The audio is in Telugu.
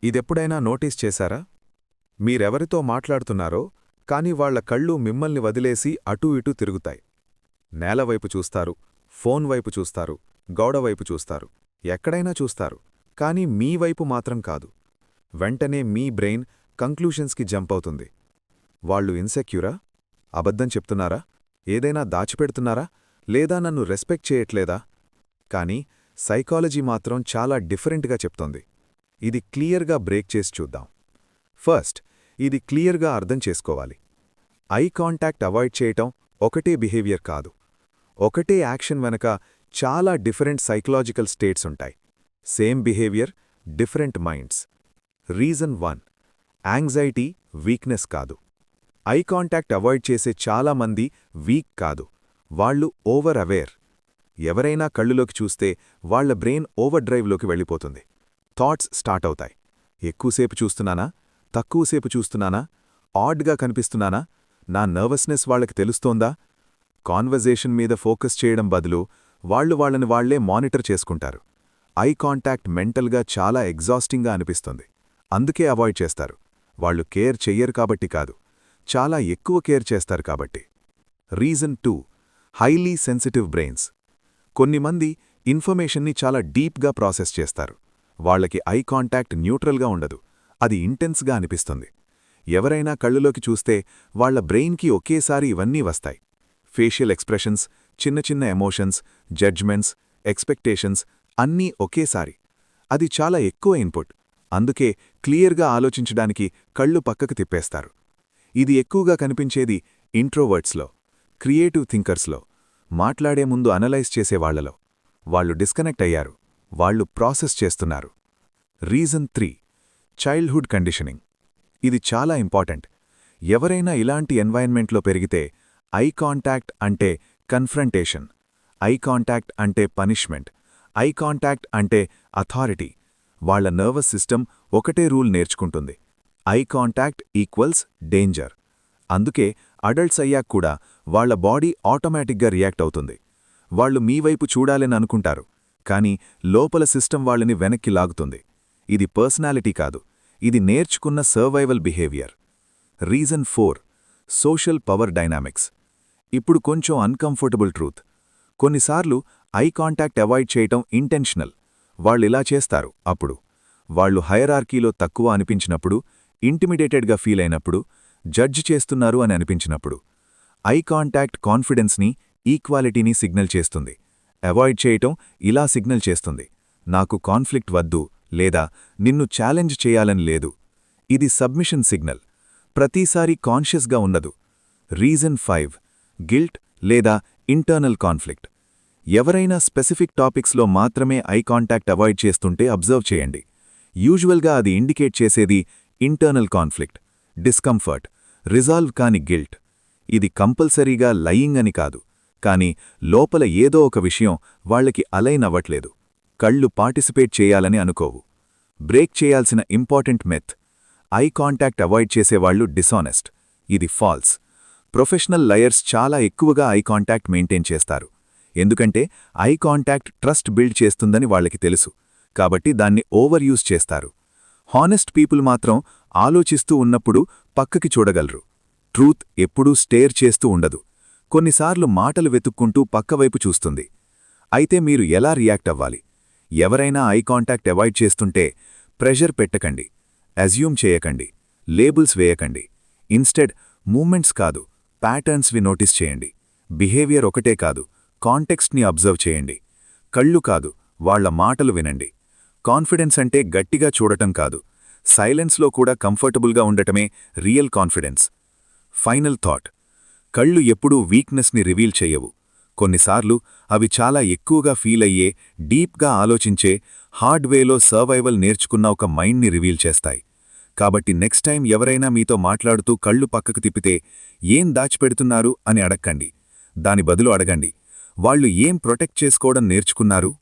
ఇదెప్పుడైనా నోటీస్ చేశారా? మీరెవరితో మాట్లాడుతున్నారో కాని వాళ్ల కళ్ళు మిమ్మల్ని వదిలేసి అటూ ఇటూ తిరుగుతాయి. నేలవైపు చూస్తారు, ఫోన్ వైపు చూస్తారు, గోడవైపు చూస్తారు, ఎక్కడైనా చూస్తారు, కాని మీ వైపు మాత్రం కాదు. వెంటనే మీ బ్రెయిన్ కంక్లూషన్స్కి జంప్ అవుతుంది. వాళ్ళు ఇన్సెక్యూరా? అబద్ధం చెప్తున్నారా? ఏదైనా దాచిపెడుతున్నారా? లేదా నన్ను రెస్పెక్ట్ చేయట్లేదా? కాని సైకాలజీ మాత్రం చాలా డిఫరెంట్గా చెప్తోంది. ఇది క్లియర్గా బ్రేక్ చేసి చూద్దాం. ఫస్ట్, ఇది క్లియర్గా అర్థం చేసుకోవాలి. ఐ కాంటాక్ట్ అవాయిడ్ చేయటం ఒకటే బిహేవియర్ కాదు. ఒకటే యాక్షన్ వెనక చాలా డిఫరెంట్ సైకలాజికల్ స్టేట్స్ ఉంటాయి. Same behaviour, different minds. Reason 1, anxiety weakness కాదు. ఐ కాంటాక్ట్ అవాయిడ్ చేసే చాలామంది వీక్ కాదు, వాళ్ళు ఓవర్ అవేర్. ఎవరైనా కళ్ళులోకి చూస్తే వాళ్ల బ్రెయిన్ ఓవర్ డ్రైవ్లోకి వెళ్ళిపోతుంది. థాట్స్ స్టార్ట్ అవుతాయి. ఎక్కువసేపు చూస్తున్నానా? తక్కువసేపు చూస్తున్నానా? ఆడ్గా కనిపిస్తున్నానా? నా నర్వస్నెస్ వాళ్లకి తెలుస్తోందా? కాన్వర్జేషన్ మీద ఫోకస్ చేయడం బదులు వాళ్ళని వాళ్లే మానిటర్ చేసుకుంటారు. ఐ కాంటాక్ట్ మెంటల్గా చాలా ఎగ్జాస్టింగ్గా అనిపిస్తుంది. అందుకే అవాయిడ్ చేస్తారు. వాళ్ళు కేర్ చెయ్యరు కాబట్టి కాదు, చాలా ఎక్కువ కేర్ చేస్తారు కాబట్టి. Reason 2, highly sensitive brains. కొన్నిమంది ఇన్ఫర్మేషన్ని చాలా డీప్గా ప్రాసెస్ చేస్తారు. వాళ్లకి ఐ కాంటాక్ట్ న్యూట్రల్గా ఉండదు, అది ఇంటెన్స్గా అనిపిస్తుంది. ఎవరైనా కళ్ళులోకి చూస్తే వాళ్ల బ్రెయిన్కి ఒకేసారి ఇవన్నీ వస్తాయి. ఫేషియల్ ఎక్స్ప్రెషన్స్, చిన్న చిన్న ఎమోషన్స్, జడ్జ్మెంట్స్, ఎక్స్పెక్టేషన్స్ అన్నీ ఒకేసారి. అది చాలా ఎక్కువ ఇన్పుట్. అందుకే క్లియర్గా ఆలోచించడానికి కళ్ళు పక్కకు తిప్పేస్తారు. ఇది ఎక్కువగా కనిపించేది ఇంట్రోవర్ట్స్లో, క్రియేటివ్ థింకర్స్లో, మాట్లాడే ముందు అనలైజ్ చేసేవాళ్లలో. వాళ్ళు డిస్కనెక్ట్ అయ్యారు, వాళ్ళు ప్రాసెస్ చేస్తున్నారు. Reason 3, childhood conditioning. ఇది చాలా ఇంపార్టెంట్. ఎవరైనా ఇలాంటి ఎన్వైర్న్మెంట్లో పెరిగితే ఐ కాంటాక్ట్ అంటే కన్ఫ్రంటేషన్, ఐ కాంటాక్ట్ అంటే పనిష్మెంట్, ఐ కాంటాక్ట్ అంటే అథారిటీ. వాళ్ల నర్వస్ సిస్టమ్ ఒకటే రూల్ నేర్చుకుంటుంది: ఐ కాంటాక్ట్ ఈక్వల్స్ డేంజర్. అందుకే అడల్ట్స్ అయ్యాక కూడా వాళ్ల బాడీ ఆటోమేటిక్గా రియాక్ట్ అవుతుంది. వాళ్లు మీవైపు చూడాలని అనుకుంటారు, కానీ లోపల సిస్టమ్ వాళ్ళని వెనక్కి లాగుతుంది. ఇది పర్సనాలిటీ కాదు, ఇది నేర్చుకున్న survival behaviour. Reason 4, social power dynamics. ఇప్పుడు కొంచెం అన్కంఫర్టబుల్ ట్రూత్. కొన్నిసార్లు ఐ కాంటాక్ట్ అవాయిడ్ చేయటం ఇంటెన్షనల్. వాళ్ళిలా చేస్తారు అప్పుడు వాళ్ళు హయరార్కీలో తక్కువ అనిపించినప్పుడు, ఇంటిమిడేటెడ్గా ఫీల్ అయినప్పుడు, జడ్జ్ చేస్తున్నారు అని అనిపించినప్పుడు. ఐ కాంటాక్ట్ కాన్ఫిడెన్స్ని, ఈక్వాలిటీని సిగ్నల్ చేస్తుంది. అవాయిడ్ చేయటం ఇలా సిగ్నల్ చేస్తుంది: నాకు కాన్ఫ్లిక్ట్ వద్దు, లేదా నిన్ను ఛాలెంజ్ చేయాలని లేదు. ఇది సబ్మిషన్ సిగ్నల్, ప్రతిసారీ కాన్షియస్గా ఉండదు. రీజన్ 5, గిల్ట్ లేదా ఇంటర్నల్ కాన్ఫ్లిక్ట్. ఎవరైనా స్పెసిఫిక్ టాపిక్స్లో మాత్రమే ఐ కాంటాక్ట్ అవాయిడ్ చేస్తుంటే అబ్జర్వ్ చేయండి. యూజువల్గా అది ఇండికేట్ చేసేది ఇంటర్నల్ కాన్ఫ్లిక్ట్, డిస్కంఫర్ట్, రిజాల్వ్ కాని గిల్ట్. ఇది కంపల్సరీగా లయింగ్ అని కాదు, కానీ లోపల ఏదో ఒక విషయం వాళ్లకి అలైన్ అవ్వట్లేదు. కళ్ళు పార్టిసిపేట్ చేయాలని అనుకోవు. బ్రేక్ చేయాల్సిన ఇంపార్టెంట్ మెథ్: ఐ కాంటాక్ట్ అవాయిడ్ చేసేవాళ్లు డిసానెస్ట్. ఇది ఫాల్స్. ప్రొఫెషనల్ లయర్స్ చాలా ఎక్కువగా ఐ కాంటాక్ట్ మెయింటైన్ చేస్తారు. ఎందుకంటే ఐ కాంటాక్ట్ ట్రస్ట్ బిల్డ్ చేస్తుందని వాళ్లకి తెలుసు, కాబట్టి దాన్ని ఓవర్ యూజ్ చేస్తారు. హానెస్ట్ పీపుల్ మాత్రం ఆలోచిస్తూ ఉన్నప్పుడు పక్కకి చూడగలరు. ట్రూత్ ఎప్పుడూ స్టేర్ చేస్తూ ఉండదు, కొన్నిసార్లు మాటలు వెతుక్కుంటూ పక్కవైపు చూస్తుంది. అయితే మీరు ఎలా రియాక్ట్ అవ్వాలి? ఎవరైనా ఐ కాంటాక్ట్ అవాయిడ్ చేస్తుంటే ప్రెషర్ పెట్టకండి, అజ్యూమ్ చేయకండి, లేబుల్స్ వేయకండి. ఇన్స్టెడ్ మూమెంట్స్ కాదు, ప్యాటర్న్స్వి నోటీస్ చేయండి. బిహేవియర్ ఒకటే కాదు, కాంటెక్స్ట్ని అబ్జర్వ్ చేయండి. కళ్ళు కాదు, వాళ్ల మాటలు వినండి. కాన్ఫిడెన్స్ అంటే గట్టిగా చూడటం కాదు, సైలెన్స్లో కూడా కంఫర్టబుల్గా ఉండటమే రియల్ కాన్ఫిడెన్స్. ఫైనల్ థాట్: కళ్ళు ఎప్పుడూ వీక్నెస్ని రివీల్ చెయ్యవు. కొన్నిసార్లు అవి చాలా ఎక్కువగా ఫీల్ అయ్యే, డీప్గా ఆలోచించే, హార్డ్ వేలో సర్వైవల్ నేర్చుకున్న ఒక మైండ్ని రివీల్ చేస్తాయి. కాబట్టి నెక్స్ట్ టైం ఎవరైనా మీతో మాట్లాడుతూ కళ్ళు పక్కకు తిప్పితే ఏం దాచిపెడుతున్నారు అని అడక్కండి. దాని బదులు అడగండి: వాళ్ళు ఏం ప్రొటెక్ట్ చేసుకోవడం నేర్చుకున్నారు?